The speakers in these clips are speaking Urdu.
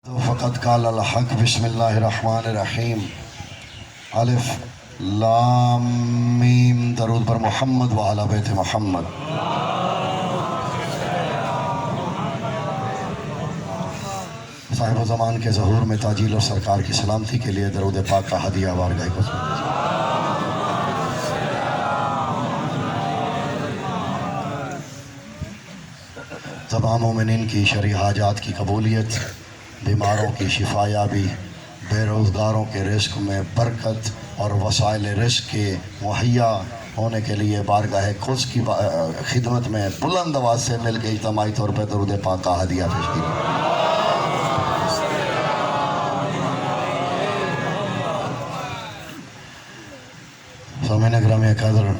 فقط قال الحق بسم اللہ الرحمن الرحیم الف لام میم درود پر محمد و اہل بیت محمد۔ صاحب زمان کے ظہور میں تاجیل اور سرکار کی سلامتی کے لیے درود پاک کا ہدیہ بارگاہ کو تمام مومنین کی شرعی حاجات کی قبولیت، بیماروں کی شفا یابی، بے روزگاروں کے رزق میں برکت اور وسائل رزق کے مہیا ہونے کے لیے بارگاہ قدس کی خدمت میں بلند آواز سے مل کے اجتماعی طور پر درود پاک کا ہدیہ پیش کیا۔ سامعین گرامی قدر،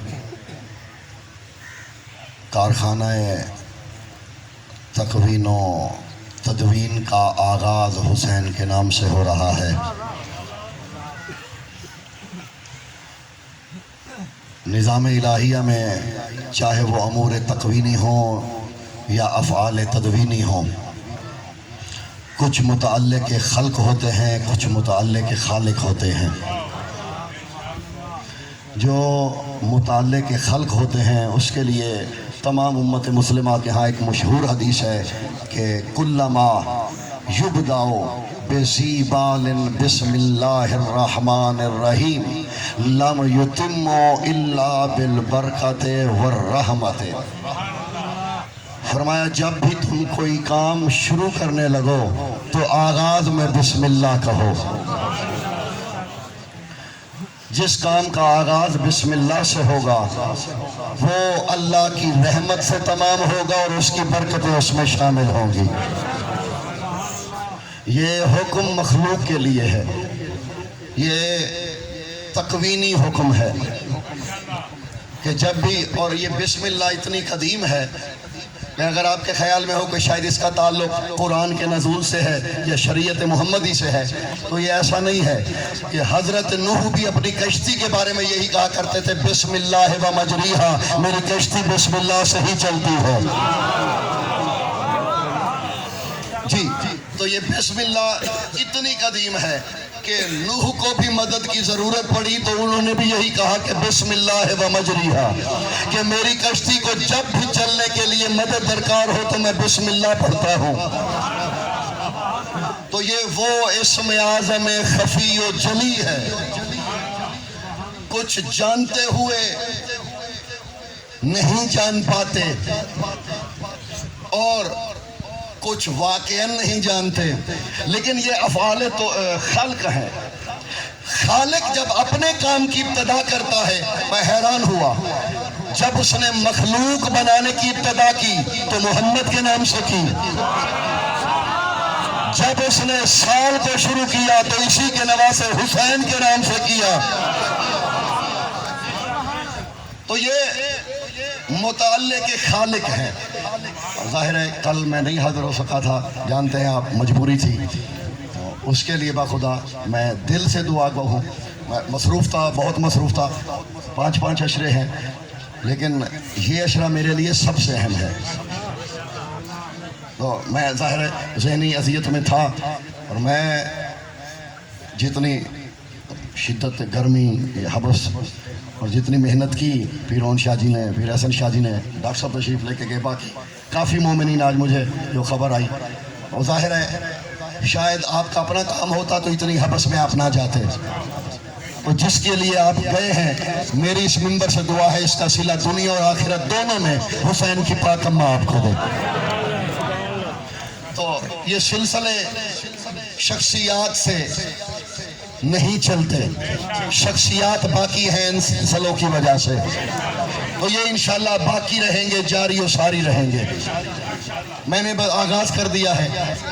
کارخانہ تکوین و تدوین کا آغاز حسین کے نام سے ہو رہا ہے۔ نظام الہیہ میں چاہے وہ امور تکوینی ہوں یا افعال تدوینی ہوں، کچھ متعلق خلق ہوتے ہیں، کچھ متعلق خالق ہوتے ہیں۔ جو متعلق خلق ہوتے ہیں اس کے لیے تمام امت مسلمہ کے ہاں ایک مشہور حدیث ہے کہ کلما یبدأ بذیبال بسم اللہ الرحمن الرحیم لم یتم الا بالبرکت والرحمت۔ فرمایا جب بھی تم کوئی کام شروع کرنے لگو تو آغاز میں بسم اللہ کہو۔ جس کام کا آغاز بسم اللہ سے ہوگا وہ اللہ کی رحمت سے تمام ہوگا اور اس کی برکتیں اس میں شامل ہوں گی۔ یہ حکم مخلوق کے لیے ہے، یہ تکوینی حکم ہے کہ جب بھی، اور یہ بسم اللہ اتنی قدیم ہے کہ اگر آپ کے خیال میں ہو کہ شاید اس کا تعلق قرآن کے نزول سے ہے یا شریعت محمدی سے ہے، تو یہ ایسا نہیں ہے کہ حضرت نوح بھی اپنی کشتی کے بارے میں یہی کہا کرتے تھے بسم اللہ و مجریہا، میری کشتی بسم اللہ سے ہی چلتی ہے۔ جی تو یہ بسم اللہ اتنی قدیم ہے کہ نوح کو بھی مدد کی ضرورت پڑی تو انہوں نے بھی یہی کہا کہ بسم اللہ و مجریہا، کہ میری کشتی کو جب بھی چلنے کے لیے مدد درکار ہو تو میں بسم اللہ پڑھتا ہوں۔ تو یہ وہ اسم اعظم خفی و جلی ہے، کچھ جانتے ہوئے نہیں جان پاتے اور کچھ واقعاً نہیں جانتے، لیکن یہ افعال تو خلق ہیں۔ خالق جب اپنے کام کی ابتدا کرتا ہے، میں حیران ہوا جب اس نے مخلوق بنانے کی ابتدا کی تو محمد کے نام سے کی، جب اس نے سال کو شروع کیا تو اسی کے نواسے حسین کے نام سے کیا۔ تو یہ متعلق خالق ہے۔ ظاہر ہے کل میں نہیں حاضر ہو سکا تھا، جانتے ہیں آپ، مجبوری تھی، اس کے لیے باخدا میں دل سے دعا گو ہوں۔ میں مصروف تھا، بہت مصروف تھا، 5 عشرے ہیں، لیکن یہ عشرہ میرے لیے سب سے اہم ہے۔ تو میں ظاہر ہے ذہنی اذیت میں تھا، اور میں جتنی شدت گرمی حبس اور جتنی محنت کی، پیر اون شاہ جی نے، پیر حسن شاہ جی نے، ڈاکٹر صاحب تشریف لے کے گئے، باقی کافی مومنین آج مجھے جو خبر آئی، اور ظاہر ہے شاید آپ کا اپنا کام ہوتا تو اتنی حبس میں آپ نہ جاتے، تو جس کے لیے آپ گئے ہیں میری اس منبر سے دعا ہے اس کا صلہ دنیا اور آخرت دونوں میں حسین کی پاک اماں آپ کو دے۔ تو یہ سلسلے شخصیات سے نہیں چلتے، شخصیات باقی ہیں ان سلسلوں کی وجہ سے، تو یہ انشاءاللہ باقی رہیں گے، جاری و ساری رہیں گے۔ میں نے آغاز کر دیا ہے،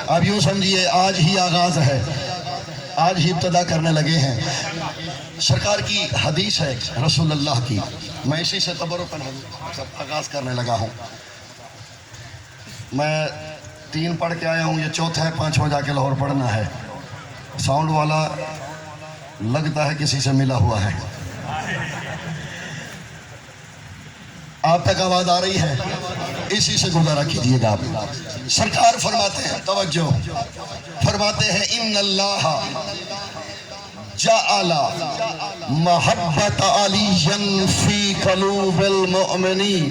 اب یوں سمجھیے آج ہی آغاز ہے، آج ہی ابتدا کرنے لگے ہیں۔ سرکار کی حدیث ہے رسول اللہ کی، میں اسی سے تبرکاً آغاز کرنے لگا ہوں۔ میں 3 پڑھ کے آیا ہوں، یہ چوتھا ہے، 5واں جا کے لاہور پڑھنا ہے۔ ساؤنڈ والا لگتا ہے کسی سے ملا ہوا ہے۔ آپ تک آواز آ رہی ہے؟ اسی سے گزارا کیجیے گا آپ. سرکار فرماتے ہیں، توجہ فرماتے ہیں، ان اللہ جعل محبت علی فی قلوب المؤمنین.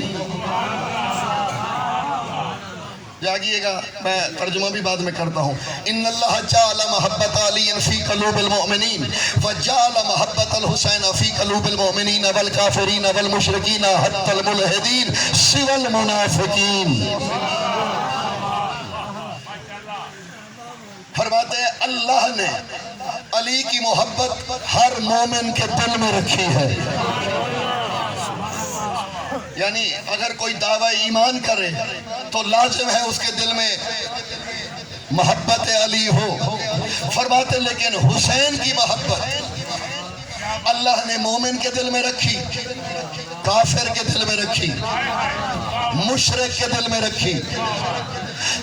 جاگیے گا، میں ترجمہ بھی بعد میں کرتا ہوں. ان اللہ جعل محبت علی فی قلوب المؤمنین وجعل محبت الحسین فی قلوب المؤمنین والکافرین والمشرکین حتی الملحدین سوى المنافقین. فرماتے ہیں اللہ نے علی کی محبت ہر مومن کے دل میں رکھی ہے. یعنی اگر کوئی دعویٰ ایمان کرے تو لازم ہے اس کے دل میں محبت علی ہو. فرماتے لیکن حسین کی محبت اللہ نے مومن کے دل میں رکھی، کافر کے دل میں رکھی، مشرک کے دل میں رکھی،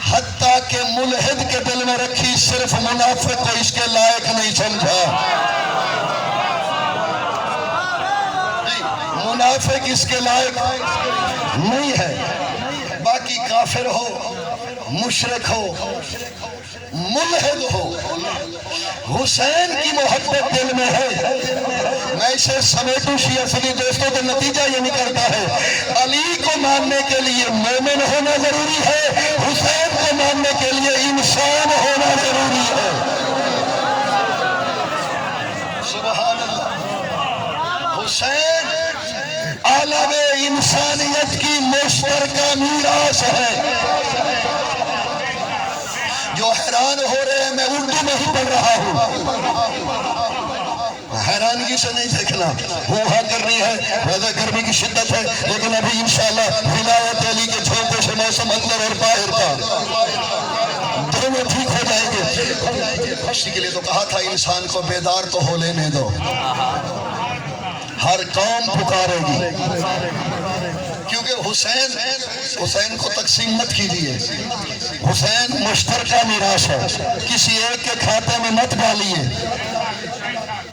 حتیٰ کہ ملحد کے دل میں رکھی. صرف منافق کو اس کے لائق نہیں سمجھا. منافق اس کے لائق نہیں ہے. باقی کافر ہو، مشرک ہو، ملحد ہو، حسین کی محبت دل میں ہے. میں اسے سمیٹوں شیعہ سنی دوستوں کا نتیجہ یہ نکلتا ہے، علی کو ماننے کے لیے مومن ہونا ضروری ہے، حسین کو ماننے کے لیے انسان ہونا ضروری ہے. سبحان اللہ. حسین عالم انسانیت کی مشترکہ میراث ہے. جو حیران ہو رہے ہیں، میں اردو میں ہی پڑھ رہا ہوں، حیرانگی سے نہیں دیکھنا. ہوا کرنی ہے، ویسے گرمی کی شدت ہے، لیکن ابھی انشاءاللہ ولایت علی کے جھونکے سے موسم اندر اور باہر کا دونوں ٹھیک ہو جائیں گے. اسی کے لیے تو کہا تھا انسان کو بیدار تو ہو لینے دو، ہر قوم پکارے گی. کیونکہ حسین کو تقسیم مت کیجیے. حسین مشترکہ میراث ہے، کسی ایک کے کھاتے میں مت ڈالیے.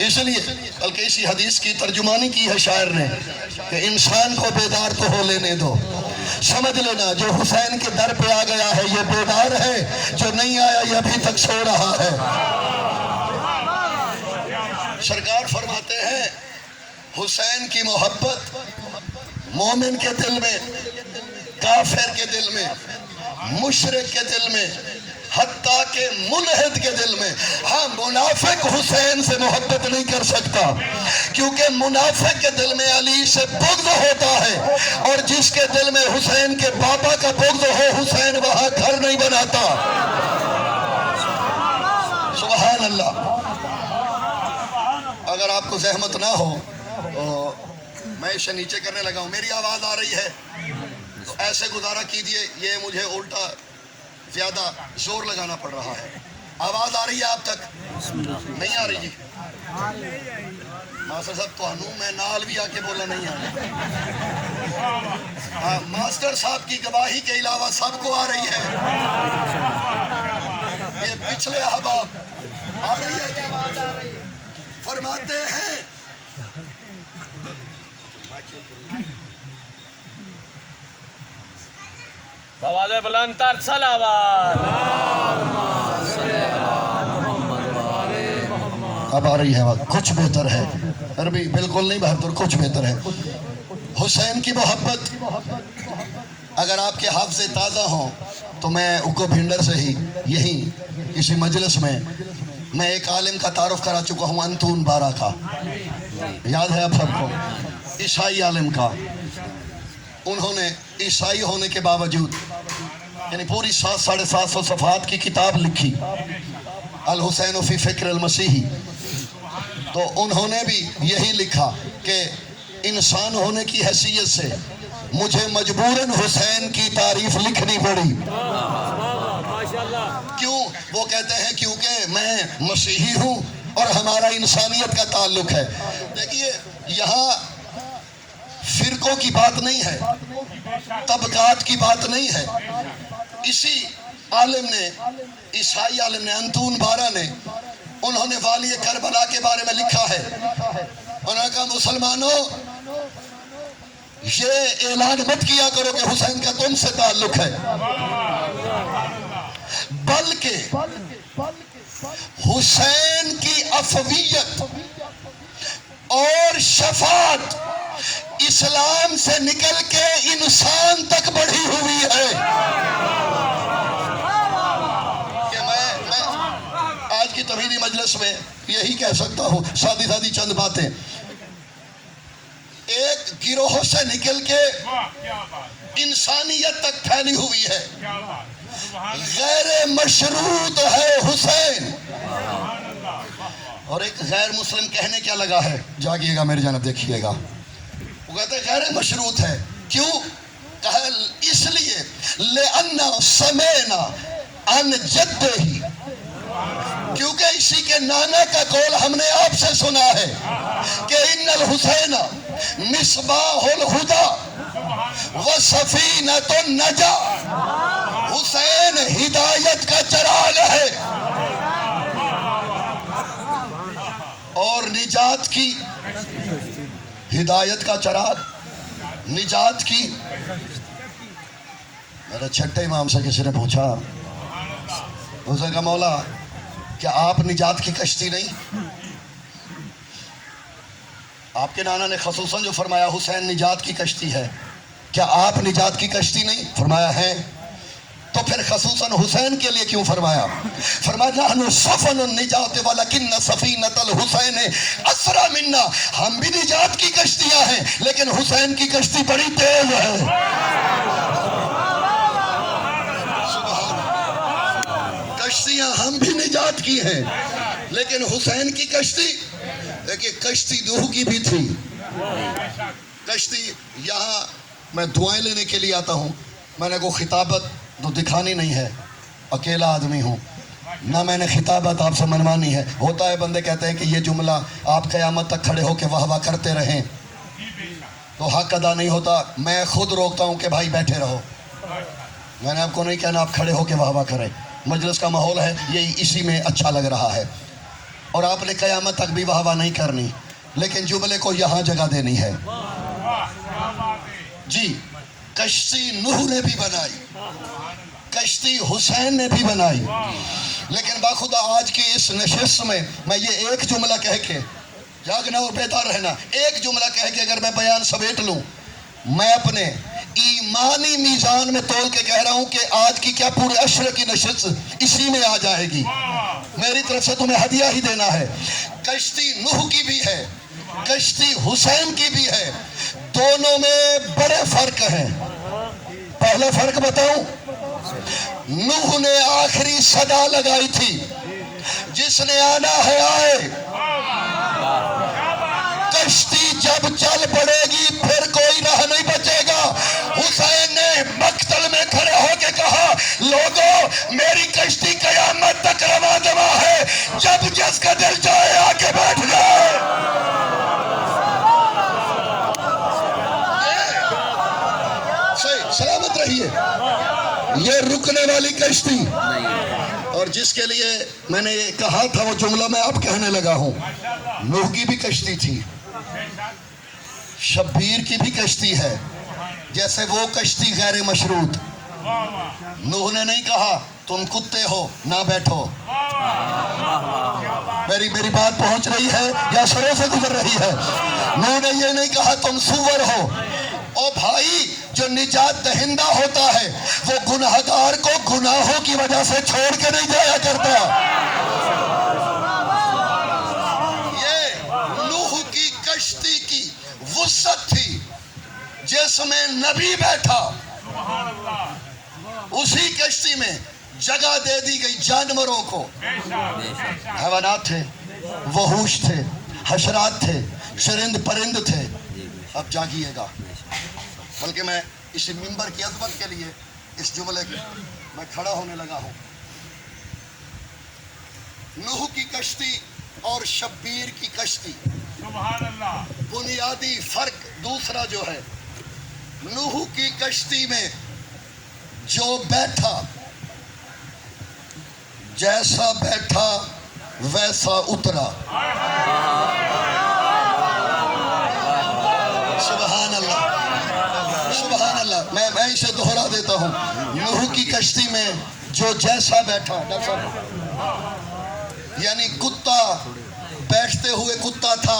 اس لیے بلکہ اسی حدیث کی ترجمانی کی ہے شاعر نے کہ انسان کو بیدار تو ہو لینے دو. سمجھ لینا جو حسین کے در پہ آ گیا ہے یہ بیدار ہے، جو نہیں آیا یہ ابھی تک سو رہا ہے. سرکار فرماتے ہیں حسین کی محبت مومن کے دل میں، کافر کے دل میں، مشرک کے دل میں، حتیٰ کہ ملحد کے دل میں. ہاں منافق حسین سے محبت نہیں کر سکتا، کیونکہ منافق کے دل میں علی سے بغض ہوتا ہے، اور جس کے دل میں حسین کے بابا کا بغض ہو حسین وہاں گھر نہیں بناتا. سبحان اللہ. اگر آپ کو زحمت نہ ہو تو میں اسے نیچے کرنے لگا ہوں. میری آواز آ رہی ہے تو ایسے گزارا کیجئے. یہ مجھے الٹا زیادہ زور لگانا پڑ رہا ہے. آواز آ رہی ہے آپ تک؟ نہیں آ رہی جی؟ ماسٹر صاحب تو میں نال بھی آ کے بولا نہیں آ. ماسٹر صاحب کی گواہی کے علاوہ سب کو آ رہی ہے. یہ پچھلے احباب آ رہی ہے. فرماتے ہیں آواز بلند تر صلوات. اب آ رہی ہے آواز، کچھ بہتر ہے. عربی بالکل نہیں بہتر، کچھ بہتر ہے. حسین کی محبت اگر آپ کے حافظے تازہ ہوں تو میں اکو بھنڈر سے ہی یہی کسی مجلس میں ایک عالم کا تعارف کرا چکا ہوں، انتون بارہ کا. یاد ہے آپ سب کو؟ عیسائی عالم کا. انہوں نے عیسائی ہونے کے باوجود یعنی پوری 700-750 صفحات کی کتاب لکھی، الحسین فی فکر المسیحی. تو انہوں نے بھی یہی لکھا کہ انسان ہونے کی حیثیت سے مجھے مجبوراً حسین کی تعریف لکھنی پڑی. کیوں؟ وہ کہتے ہیں کیونکہ میں مسیحی ہوں اور ہمارا انسانیت کا تعلق ہے. دیکھیے یہاں فرقوں کی بات نہیں ہے، طبقات کی بات نہیں ہے. اسی عالم نے، عیسائی عالم نے، انتون بارہ نے، انہوں نے والی کربلا کے بارے میں لکھا ہے. انہوں نے کہا مسلمانوں یہ اعلان مت کیا کرو کہ حسین کا تم سے تعلق ہے، بلکہ حسین کی عفویت اور شفاعت اسلام سے نکل کے انسان تک بڑھی ہوئی ہے کہ میں آج کی توحیدی مجلس میں یہی کہہ سکتا ہوں، سادی چند باتیں. ایک گروہ سے نکل کے انسانیت تک پھیلی ہوئی ہے. غیر مشروط ہے حسین. اور ایک غیر مسلم کہنے کیا لگا ہے، جاگیے گا میری جانب دیکھیے گا. وہ کہتے ہیں غیر مشروط ہے. کیوں؟ کہا اس لیے لِأَنَّا سَمِعْنَا عَنْ جَدِّهِ، کیونکہ اسی کے نانا کا قول ہم نے آپ سے سنا ہے کہ ان الحسین مصباح الہدی وسفینۃ النجاۃ، حسین ہدایت کا چراغ ہے اور نجات کی، ہدایت کا چراغ، نجات کی. میرے چھٹے امام سے کسی نے پوچھا، حسین کا مولا کیا آپ نجات کی کشتی نہیں؟ آپ کے نانا نے خصوصاً جو فرمایا حسین نجات کی کشتی ہے، کیا آپ نجات کی کشتی نہیں؟ فرمایا ہے. تو پھر خصوصاً حسین کے لیے کیوں فرمایا؟ فرمایا نحن سفن النجات ولکن سفینۃ الحسین اسرع منا، ہم بھی نجات کی کشتیاں ہیں لیکن حسین کی کشتی بڑی تیز ہے. کشتیاں ہم بھی نجات کی ہیں لیکن حسین کی کشتی، دیکھیں کشتی نوح کی بھی تھی. کشتی، یہاں میں دعائیں لینے کے لیے آتا ہوں، میں نے کوئی خطابت تو دکھانی نہیں ہے، اکیلا آدمی ہوں، نہ میں نے خطابت آپ سے منوانی ہے. ہوتا ہے بندے کہتے ہیں کہ یہ جملہ آپ قیامت تک کھڑے ہو کے واہ واہ کرتے رہیں تو حق ادا نہیں ہوتا. میں خود روکتا ہوں کہ بھائی بیٹھے رہو. میں نے آپ کو نہیں کہنا آپ کھڑے ہو کے واہ واہ کریں. مجلس کا ماحول ہے یہ اسی میں اچھا لگ رہا ہے، اور آپ نے قیامت تک بھی واہ واہ نہیں کرنی، لیکن جملے کو یہاں جگہ دینی ہے. جی، کشتی نوح نے بھی بنائی، کشتی حسین نے بھی بنائی، لیکن باخدا آج کی اس نشست میں میں یہ ایک جملہ کہہ کے جاگنا اور بیدار رہنا، ایک جملہ کہہ کے اگر میں بیان سمیٹ لوں، میں اپنے ایمانی میزان میں تول کے کہہ رہا ہوں کہ آج کی کیا پورے عشر کی نشست اسی میں آ جائے گی. میری طرف سے تمہیں ہدیہ ہی دینا ہے. کشتی نوح کی بھی ہے، کشتی حسین کی بھی ہے، دونوں میں بڑے فرق ہیں. پہلا فرق بتاؤں، نوح نے آخری صدا لگائی تھی، جس نے آنا ہے آئے. کشتی جب چل پڑے گی پھر کوئی راہ نہیں بچے گا. حسین نے مقتل میں کھڑے ہو کے کہا لوگوں میری کشتی قیامت تک رواں دواں ہے، جب جس کا دل چاہے آ کے بیٹھ جائے. سلامت رہیے. یہ رکنے والی کشتی، اور جس کے لیے میں نے یہ کہا تھا وہ جملہ میں اب کہنے لگا ہوں. نوح کی بھی کشتی تھی، شبیر کی بھی کشتی ہے، جیسے وہ کشتی غیر مشروط. نوح نے نہیں کہا تم کتے ہو نہ بیٹھو. میری بات پہنچ رہی ہے یا سروں سے گزر رہی ہے؟ نوح نے یہ نہیں کہا تم سور ہو. او بھائی، جو نجات دہندہ ہوتا ہے وہ گناہگار کو گناہوں کی وجہ سے چھوڑ کے نہیں جایا کرتا. یہ نوح کی کشتی کی وسعت تھی، جس میں نبی بیٹھا اسی کشتی میں جگہ دے دی گئی جانوروں کو. حیوانات تھے، وحوش تھے، حشرات تھے، چرند پرند تھے. اب جاگیے گا، بلکہ میں اس منبر کی عظمت کے لیے اس جملے کے میں کھڑا ہونے لگا ہوں. نوح کی کشتی اور شبیر کی کشتی، سبحان اللہ. بنیادی فرق دوسرا جو ہے، نوح کی کشتی میں جو بیٹھا جیسا بیٹھا ویسا اترا. سبحان اللہ. سبحان اللہ. میں اسے دہرا دیتا ہوں. نوح کی کشتی میں جو جیسا بیٹھا, ڈاکٹر صاحب, یعنی کتا بیٹھتے ہوئے کتا تھا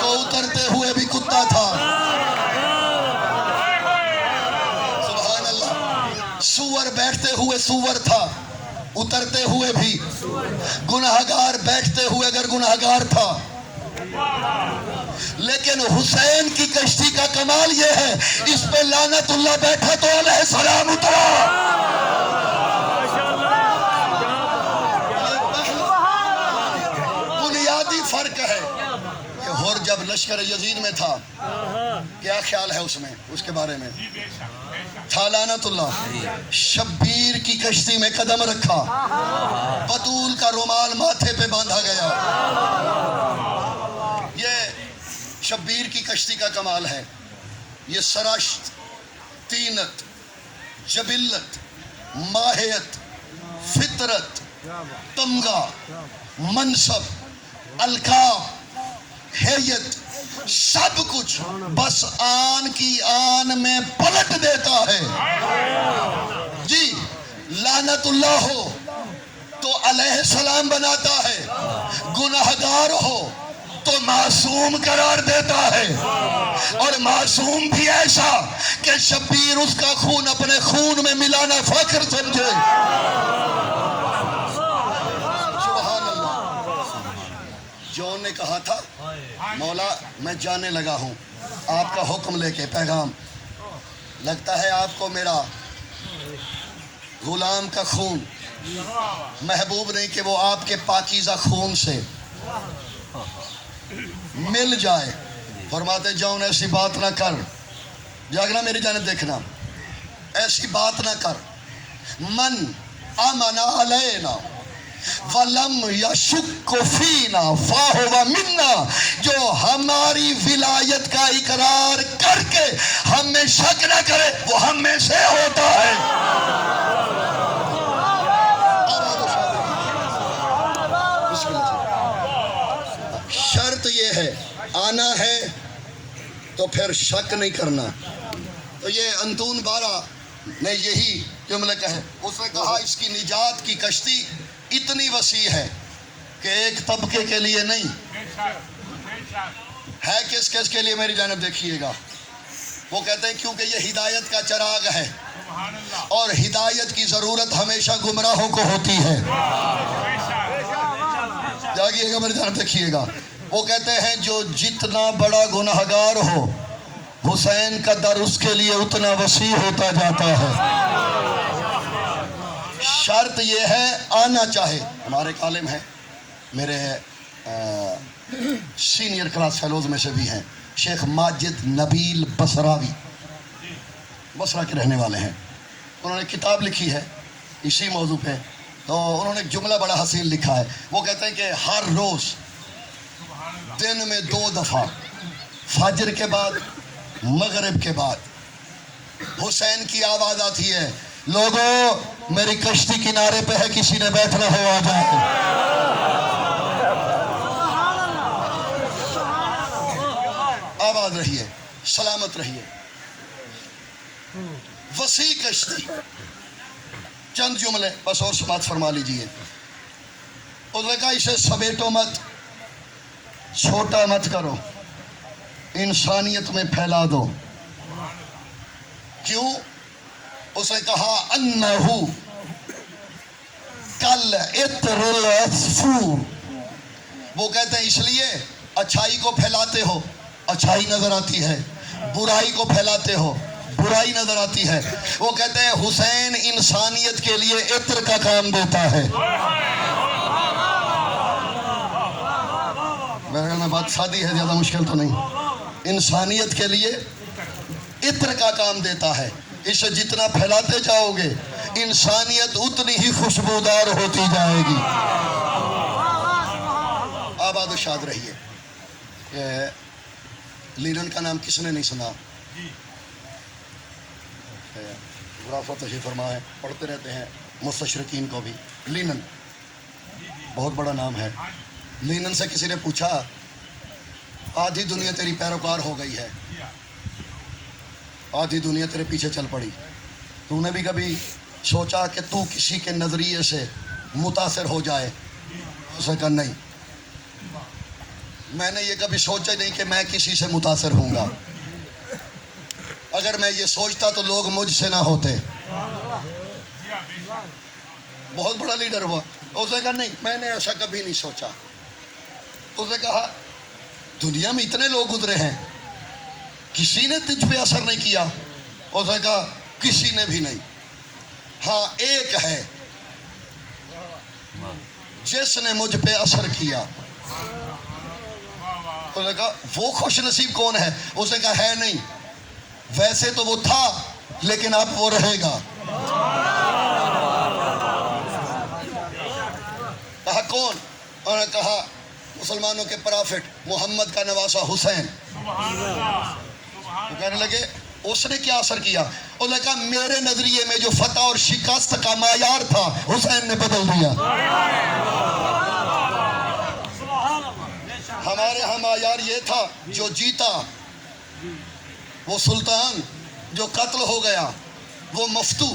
تو اترتے ہوئے بھی کتا تھا. سبحان اللہ. سور بیٹھتے ہوئے سور تھا, اترتے ہوئے بھی. گناہگار بیٹھتے ہوئے اگر گناہگار تھا. لیکن حسین کی کشتی کا کمال یہ ہے, اس پہ لعنت اللہ بیٹھا تو علیہ السلام اترا. بنیادی فرق ہے. کہ ہور جب لشکر یزید میں تھا, کیا خیال ہے اس میں, اس کے بارے میں تھا لعنت اللہ. شبیر کی کشتی میں قدم رکھا, بطول کا رومال ماتھے پہ باندھا گیا. یہ شبیر کی کشتی کا کمال ہے. یہ سراشت, تینت, جبلت, ماہیت, فطرت, تمغہ, منصب, القاب, حیت, سب کچھ بس آن کی آن میں پلٹ دیتا ہے. جی, لعنت اللہ ہو تو علیہ السلام بناتا ہے, گناہگار ہو تو معصوم قرار دیتا ہے. اور معصوم بھی ایسا کہ شبیر اس کا خون اپنے خون میں ملانا فخر سمجھے. سبحان اللہ. جون نے کہا تھا, مولا میں جانے لگا ہوں آپ کا حکم لے کے, پیغام. لگتا ہے آپ کو میرا غلام کا خون محبوب نہیں کہ وہ آپ کے پاکیزہ خون سے مل جائے. فرماتے جاؤں ایسی بات نہ کر, جاگنا میری جانب دیکھنا, ایسی بات نہ کر. من امن علینا ولم یشک فینا فاہو منا, جو ہماری ولایت کا اقرار کر کے ہم میں شک نہ کرے وہ ہم میں سے ہوتا ہے. شرط یہ ہے, آنا ہے تو پھر شک نہیں کرنا. تو یہ انتون بارہ نے یہی جملہ کہے. اس نے کہا اس کی نجات کی کشتی اتنی وسیع ہے کہ ایک طبقے کے لیے نہیں ہے. کس کس کے لیے, میری جانب دیکھیے گا. وہ کہتے ہیں کیونکہ یہ ہدایت کا چراغ ہے, اور ہدایت کی ضرورت ہمیشہ گمراہوں کو ہوتی ہے. جاگیے گا, میری جانب دیکھیے گا. وہ کہتے ہیں جو جتنا بڑا گناہگار ہو, حسین کا در اس کے لیے اتنا وسیع ہوتا جاتا ہے. شرط یہ ہے آنا چاہے. ہمارے عالم ہیں, میرے سینئر کلاس فیلوز میں سے بھی ہیں, شیخ ماجد نبیل بصراوی, بصرہ کے رہنے والے ہیں. انہوں نے کتاب لکھی ہے اسی موضوع پہ. تو انہوں نے ایک جملہ بڑا حسین لکھا ہے. وہ کہتے ہیں کہ ہر روز دن میں 2 دفعہ, فجر کے بعد, مغرب کے بعد, حسین کی آواز آتی ہے, لوگوں میری کشتی کنارے پہ ہے, کسی نے بیٹھنا ہو آ جائے. آباد رہیے, سلامت رہیے. وسیع کشتی. چند جملے بس اور سماعت فرما لیجئے. اس نے کہا اسے سمیٹو مت, چھوٹا مت کرو, انسانیت میں پھیلا دو. کیوں؟ اس نے کہا انہو کل عطر العصفور. وہ کہتے ہیں اس لیے اچھائی کو پھیلاتے ہو, اچھائی نظر آتی ہے, برائی کو پھیلاتے ہو, برائی نظر آتی ہے. وہ کہتے ہیں حسین انسانیت کے لیے عطر کا کام دیتا ہے. میں بات سادی ہے, زیادہ مشکل تو نہیں. انسانیت کے لیے عطر کا کام دیتا ہے. اسے جتنا پھیلاتے جاؤ گے انسانیت اتنی ہی خوشبودار ہوتی جائے گی. آباد و شاد رہیے. لینن کا نام کس نے نہیں سنا؟ غرافہ تشریف فرما ہے, پڑھتے رہتے ہیں مستشرقین کو بھی. لینن بہت بڑا نام ہے. لینن سے کسی نے پوچھا آدھی دنیا تیری پیروکار ہو گئی ہے, آدھی دنیا تیرے پیچھے چل پڑی. تو نے بھی کبھی سوچا کہ تو کسی کے نظریے سے متاثر ہو جائے؟ اس نے کہا نہیں، میں نے یہ کبھی سوچا نہیں کہ میں کسی سے متاثر ہوں گا. اگر میں یہ سوچتا تو لوگ مجھ سے نہ ہوتے. بہت بڑا لیڈر ہوا. اس نے کہا نہیں، میں نے ایسا کبھی نہیں سوچا. اس نے کہا دنیا میں اتنے لوگ گزرے ہیں، کسی نے تجھ پہ اثر نہیں کیا؟ اس نے کہا کسی نے بھی نہیں. ہاں ایک ہے جس نے مجھ پہ اثر کیا. اس نے کہا وہ خوش نصیب کون ہے؟ اس نے کہا ہے نہیں، ویسے تو وہ تھا لیکن اب وہ رہے گا. کہا کون؟ انہوں نے کہا مسلمانوں کے پرافٹ محمد کا نواسہ حسین. وہ کہنے لگے اس نے کیا اثر کیا؟ انہوں نے کہا میرے نظریے میں جو فتح اور شکست کا معیار تھا حسین نے بدل دیا. ہمارے ہاں معیار یہ تھا جو جیتا وہ سلطان، جو قتل ہو گیا وہ مفتو.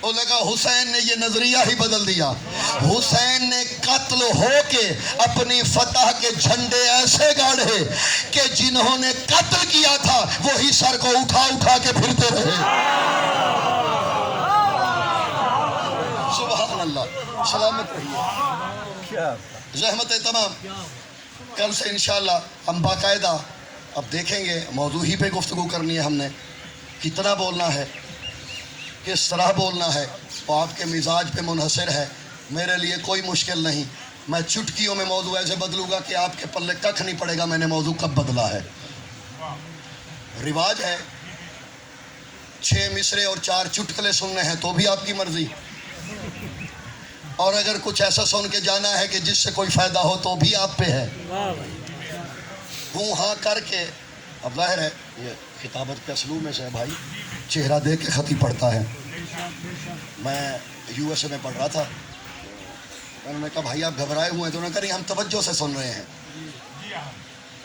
انہوں نے کہا حسین نے یہ نظریہ ہی بدل دیا. حسین نے قتل ہو کے اپنی فتح کے جھنڈے ایسے گاڑے کہ جنہوں نے قتل کیا تھا وہی سر کو اٹھا اٹھا کے پھرتے رہے. سبحان اللہ. سلامت رہیے، رحمت تمام. کل سے انشاءاللہ ہم باقاعدہ اب دیکھیں گے، موضوع ہی پہ گفتگو کرنی ہے. ہم نے کتنا بولنا ہے، کس طرح بولنا ہے، وہ آپ کے مزاج پہ منحصر ہے. میرے لیے کوئی مشکل نہیں، میں چٹکیوں میں موضوع ایسے بدلوں گا کہ آپ کے پلے ککھ نہیں پڑے گا میں نے موضوع کب بدلا ہے. رواج ہے 6 مصرے اور 4 چٹکلے سننے ہیں تو بھی آپ کی مرضی، اور اگر کچھ ایسا سن کے جانا ہے کہ جس سے کوئی فائدہ ہو تو بھی آپ پہ ہے. ہوں ہاں کر کے اب ظاہر ہے یہ خطابت کے اسلوب میں سے ہے بھائی، چہرہ دیکھ کے خط ہی پڑھتا ہے. میں USA میں پڑھ رہا تھا، انہوں نے کہا بھائی آپ گھبرائے ہوئے ہیں؟ تو انہوں نے کہا نہیں ہم توجہ سے سن رہے ہیں.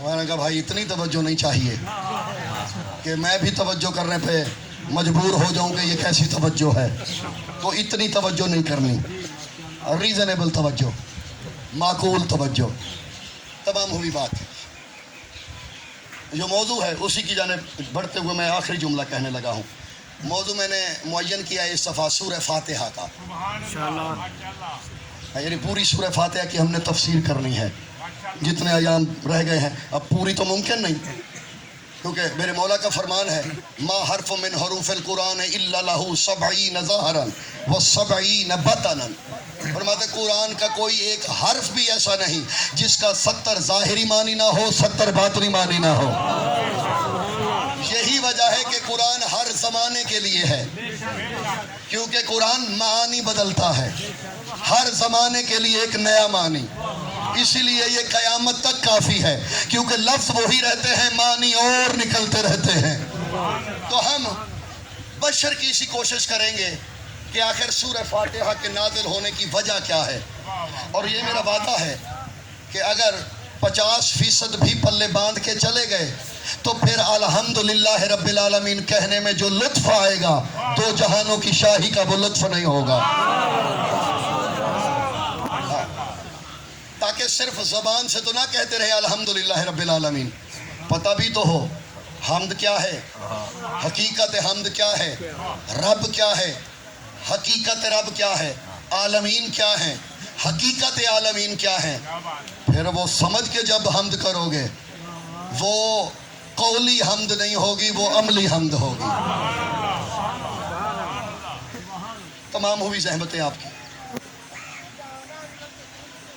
میں نے کہا بھائی اتنی توجہ نہیں چاہیے کہ میں بھی توجہ کرنے پہ مجبور ہو جاؤں کہ یہ کیسی توجہ ہے. تو اتنی توجہ نہیں کرنی، ریزنیبل توجہ، معقول توجہ. تمام ہوئی بات. جو موضوع ہے اسی کی جانب بڑھتے ہوئے میں آخری جملہ کہنے لگا ہوں. موضوع میں نے معین کیا ہے اس دفعہ سورہ فاتحہ کا. یعنی پوری سورہ فاتحہ کی ہم نے تفسیر کرنی ہے. جتنے ایام رہ گئے ہیں، اب پوری تو ممکن نہیں، کیونکہ میرے مولا کا فرمان ہے ما حرف من حروف القرآن الا له 70 ظاہرا و70 بطنا. فرماتے قرآن کا کوئی ایک حرف بھی ایسا نہیں جس کا 70 ظاہری معنی نہ ہو، 70 باطنی معنی نہ ہو. یہی وجہ ہے کہ قرآن ہر زمانے کے لیے ہے، کیونکہ قرآن معانی بدلتا ہے، ہر زمانے کے لیے ایک نیا معنی. اسی لیے یہ قیامت تک کافی ہے، کیونکہ لفظ وہی رہتے ہیں، معنی اور نکلتے رہتے ہیں. تو ہم بشر کی اسی کوشش کریں گے کہ آخر سورہ فاتحہ کے نازل ہونے کی وجہ کیا ہے. اور یہ میرا وعدہ ہے کہ اگر 50% بھی پلے باندھ کے چلے گئے تو پھر الحمدللہ رب العالمین کہنے میں جو لطف آئے گا 2 جہانوں کی شاہی کا وہ لطف نہیں ہوگا. تاکہ صرف زبان سے تو نہ کہتے رہے الحمدللہ رب العالمین، پتہ بھی تو ہو حمد کیا ہے، حقیقت حمد کیا ہے، رب کیا ہے، حقیقت رب کیا ہے، عالمین کیا ہے، حقیقت عالمین کیا ہے. پھر وہ سمجھ کے جب حمد کرو گے وہ قولی حمد نہیں ہوگی، وہ عملی حمد ہوگی. تمام ہوئی زحمتیں آپ کی.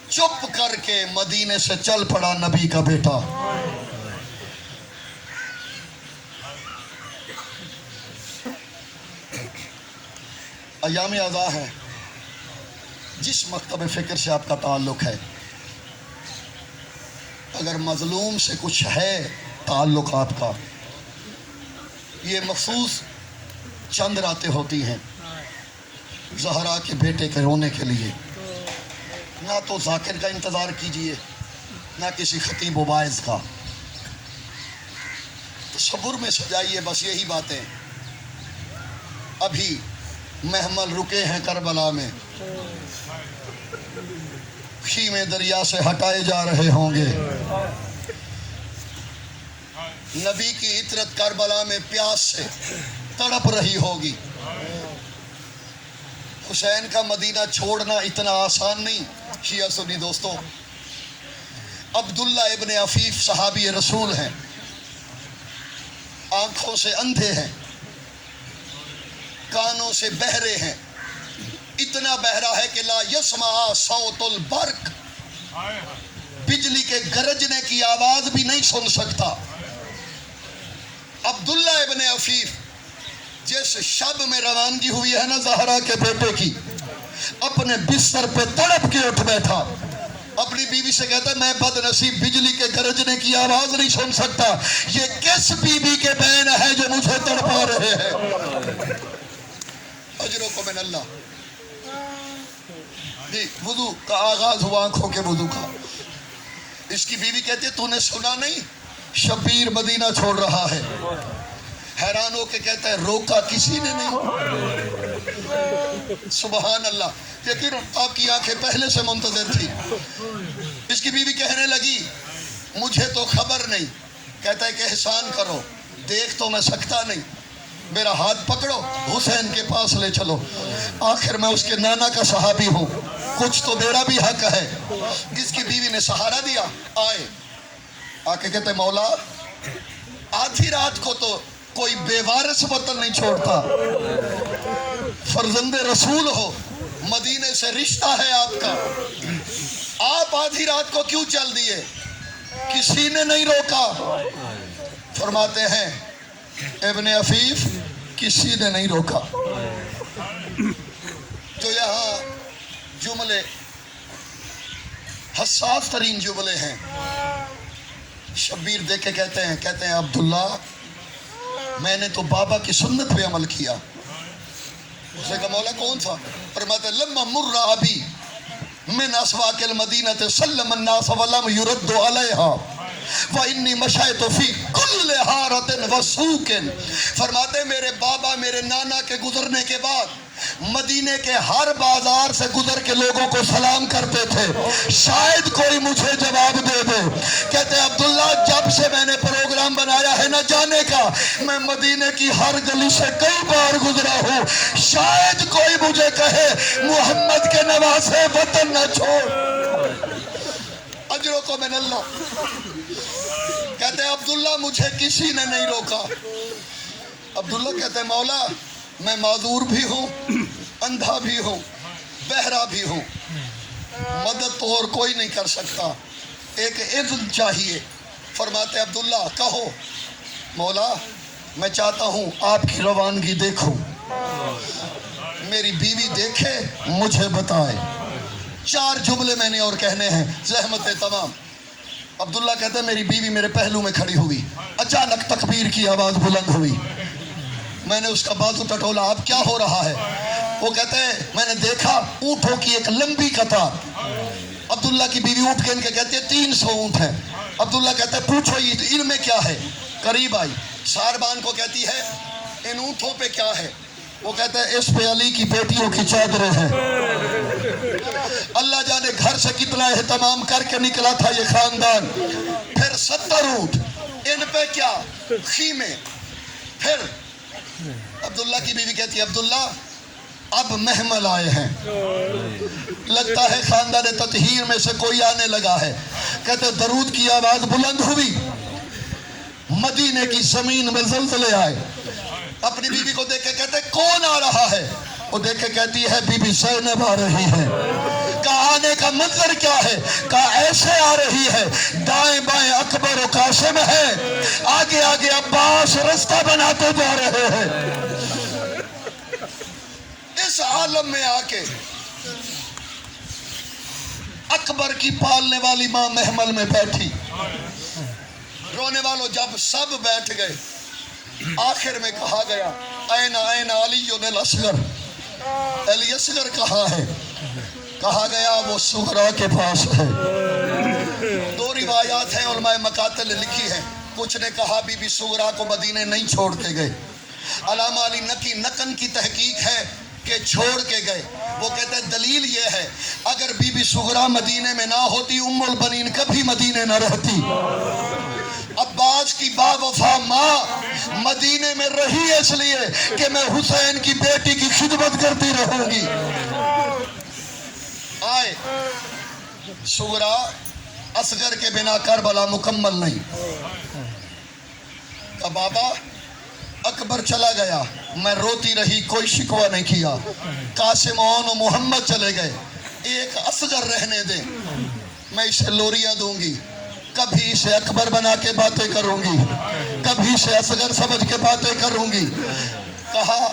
چپ کر کے مدینے سے چل پڑا نبی کا بیٹا. ایام اعزاء ہے، جس مکتب فکر سے آپ کا تعلق ہے، اگر مظلوم سے کچھ ہے تعلق آپ کا، یہ مخصوص چند راتیں ہوتی ہیں زہرا کے بیٹے کے رونے کے لیے. نہ تو ذاکر کا انتظار کیجئے، نہ کسی خطیب و واعظ کا. تصور میں سجائیے بس یہی باتیں. ابھی محمل رکے ہیں کربلا میں، خیمے دریا سے ہٹائے جا رہے ہوں گے. نبی کی عطرت کربلا میں پیاس سے تڑپ رہی ہوگی. حسین کا مدینہ چھوڑنا اتنا آسان نہیں. شیعہ سنی دوستو، عبداللہ ابن عفیف صحابی رسول ہیں، آنکھوں سے اندھے ہیں، کانوں سے بہرے ہیں. اتنا بہرا ہے کہ لا یسمع صوت البرق، بجلی کے گرجنے کی آواز بھی نہیں سن سکتا. عبداللہ ابن عفیف جس شب میں روانگی ہوئی ہے نا زہرا کے بیٹے کی، اپنے بستر پہ تڑپ کے اٹھ بیٹھا. اپنی بیوی سے کہتا ہے میں بد نصیب بجلی کے گرجنے کی آواز نہیں سن سکتا. یہ کس بیوی کے بین ہے جو مجھے تڑپا رہے ہیں؟ اجروں کو من اللہ. جی وضو کا آغاز ہوا، آنکھوں کے وضو کا. اس کی بیوی کہتی ہے تو نے سنا نہیں شبیر مدینہ چھوڑ رہا ہے؟ حیران ہو کے کہتا ہے روکا کسی نے نہیں. سبحان اللہ. یقین آپ کی آنکھیں پہلے سے منتظر تھی. اس کی بیوی کہنے لگی مجھے تو خبر نہیں. کہتا ہے کہ احسان کرو، دیکھ تو میں سکتا نہیں، میرا ہاتھ پکڑو حسین کے پاس لے چلو. آخر میں اس کے نانا کا صحابی ہوں، کچھ تو میرا بھی حق ہے. اس کی بیوی نے سہارا دیا. آئے آ کے کہتے مولا آدھی رات کو تو کوئی بے وارث وطن نہیں چھوڑتا، فرزند رسول ہو، مدینے سے رشتہ ہے آپ کا، آپ آدھی رات کو کیوں چل دیے؟ کسی نے نہیں روکا. فرماتے ہیں ابن عفیف کسی نے نہیں روکا. جو یہاں جملے حساس ترین جملے ہیں، شبیر دیکھ کے کہتے ہیں عبداللہ میں نے تو بابا کی سنت پہ عمل کیا. اس نے کہا مولا کون سا؟ فرماتے لما مر ابی من اسواق المدینہ سلم الناس ولم يرد علیہا وَإِنِّي مَشَيْتُ فِي كُلِّ حَارَةٍ وَسُوقٍ. فرماتے میرے بابا میرے نانا کے گزرنے کے بعد مدینے کے ہر بازار سے گزر کے لوگوں کو سلام کرتے تھے، شاید کوئی مجھے جواب دے دے. کہتے عبداللہ جب سے میں نے پروگرام بنایا ہے نہ جانے کا، میں مدینے کی ہر گلی سے کئی بار گزرا ہوں، شاید کوئی مجھے کہے محمد کے نواسے وطن نہ چھوڑ. اجروں کو من اللہ. کہتے ہیں عبداللہ مجھے کسی نے نہیں روکا. عبداللہ کہتے ہیں مولا میں معذور بھی ہوں، اندھا بھی ہوں، بہرا بھی ہوں، مدد تو اور کوئی نہیں کر سکتا، ایک اذن چاہیے. فرماتے عبداللہ کہو. مولا میں چاہتا ہوں آپ کی روانگی دیکھوں، میری بیوی دیکھے مجھے بتائے. 4 جملے میں نے اور کہنے ہیں، زحمت تمام. عبداللہ کہتے ہیں میری بیوی میرے پہلو میں کھڑی ہوئی، اچانک تکبیر کی آواز بلند ہوئی. میں نے اس کا بازو ٹٹولا، اب کیا ہو رہا ہے؟ وہ کہتے ہیں میں نے دیکھا اونٹوں کی ایک لمبی قطار. عبداللہ کی بیوی اٹھ کے ان کے کہتے ہیں 300 اونٹ ہیں. عبداللہ کہتے ہیں پوچھو ان میں کیا ہے؟ قریب آئی، ساربان کو کہتی ہے ان اونٹوں پہ کیا ہے؟ وہ کہتے ہیں اس پہ علی کی بیٹیوں کی چادریں ہیں. اللہ جانے گھر سے کتنا اہتمام کر کے نکلا تھا یہ خاندان. پھر 70 اونٹ، ان پہ کیا؟ خیمے. پھر عبداللہ کی بیوی کہتی ہے عبداللہ اب محمل آئے ہیں، لگتا ہے خاندان تطہیر میں سے کوئی آنے لگا ہے. کہتے درود کی آواز بلند ہوئی، مدینے کی زمین میں زلزلے آئے. اپنی بیوی کو دیکھ کے کہتے کون آ رہا ہے؟ وہ دیکھ کے کہتی ہے بی بی زینب آ رہی ہے. کہا آنے کا منظر کیا ہے؟ کہا ایسے آ رہی ہے، دائیں بائیں اکبر و قاسم ہے، آگے آگے عباس رستہ بناتے جا رہے ہیں. اس عالم میں آ کے اکبر کی پالنے والی ماں محمل میں بیٹھی. رونے والوں جب سب بیٹھ گئے، آخر میں کہا گیا این علی الاصغر، علی اصغر کہاں ہے؟ کہا گیا وہ صغرا کے پاس ہے. 2 روایات ہیں علماء مقاتل نے لکھی ہیں. کچھ نے کہا بی بی سغرا کو مدینے نہیں چھوڑ کے گئے. علامہ علی نقن کی تحقیق ہے کہ چھوڑ کے گئے. وہ کہتے ہیں دلیل یہ ہے اگر بی بی سغرا مدینے میں نہ ہوتی ام البنین کبھی مدینے نہ رہتی. عباس کی با وفا ماں مدینے میں رہی اس لیے کہ میں حسین کی بیٹی کی خدمت کرتی رہوں گی. آئے سغرا اصغر کے بنا کربلا مکمل نہیں. بابا اکبر چلا گیا میں روتی رہی کوئی شکوہ نہیں کیا. قاسم و محمد چلے گئے ایک اصغر رہنے دیں میں اسے لوریاں دوں گی. کبھی اسے اکبر بنا کے باتیں کروں گی کبھی اسے اصغر سمجھ کے باتیں کروں گی. کہا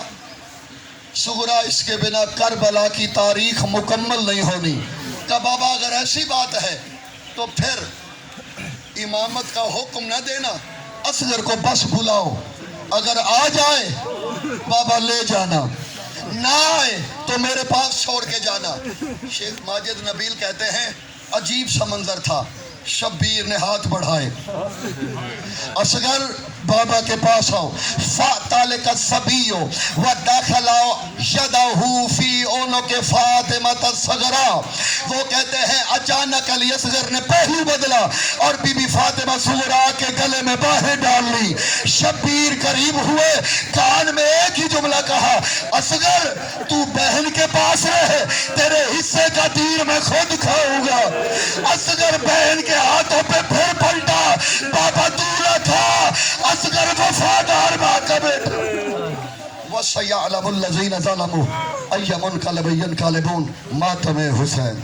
سغرا اس کے بنا کربلا کی تاریخ مکمل نہیں ہونی. کہا بابا اگر ایسی بات ہے تو پھر امامت کا حکم نہ دینا اصغر کو بس بلاؤ. اگر آ جائے بابا لے جانا نہ آئے تو میرے پاس چھوڑ کے جانا. شیخ ماجد نبیل کہتے ہیں عجیب سا منظر تھا. شبیر نے ہاتھ بڑھائے اصغر بابا کے پاس آؤ. فَأْتَلِكَ الصَّبِيُّ وَدَخَلَ يَدَهُ فِي عُنُقِ فَاطِمَةَ الصَّغْرَىٰ. وہ کہتے ہیں اچانک علی اصغر نے پہلو بدلا اور بی بی فاطمہ صغرا کے گلے میں باہیں ڈال لی. شبیر قریب ہوئے کان میں ایک ہی جملہ کہا اصغر تو بہن کے پاس رہے تیرے حصے کا تیر میں خود کھاؤں گا. اصغر بہن کے ہاتھوں پہ پھر پلٹا. بابا دورہ تھا اصغر وفادار ماں کا بیٹا. وَسَيَعْلَمُ الَّذِينَ ظَلَمُوا أَيَّ مُنْقَلَبٍ يَنْقَلِبُونَ. ماتم حسین.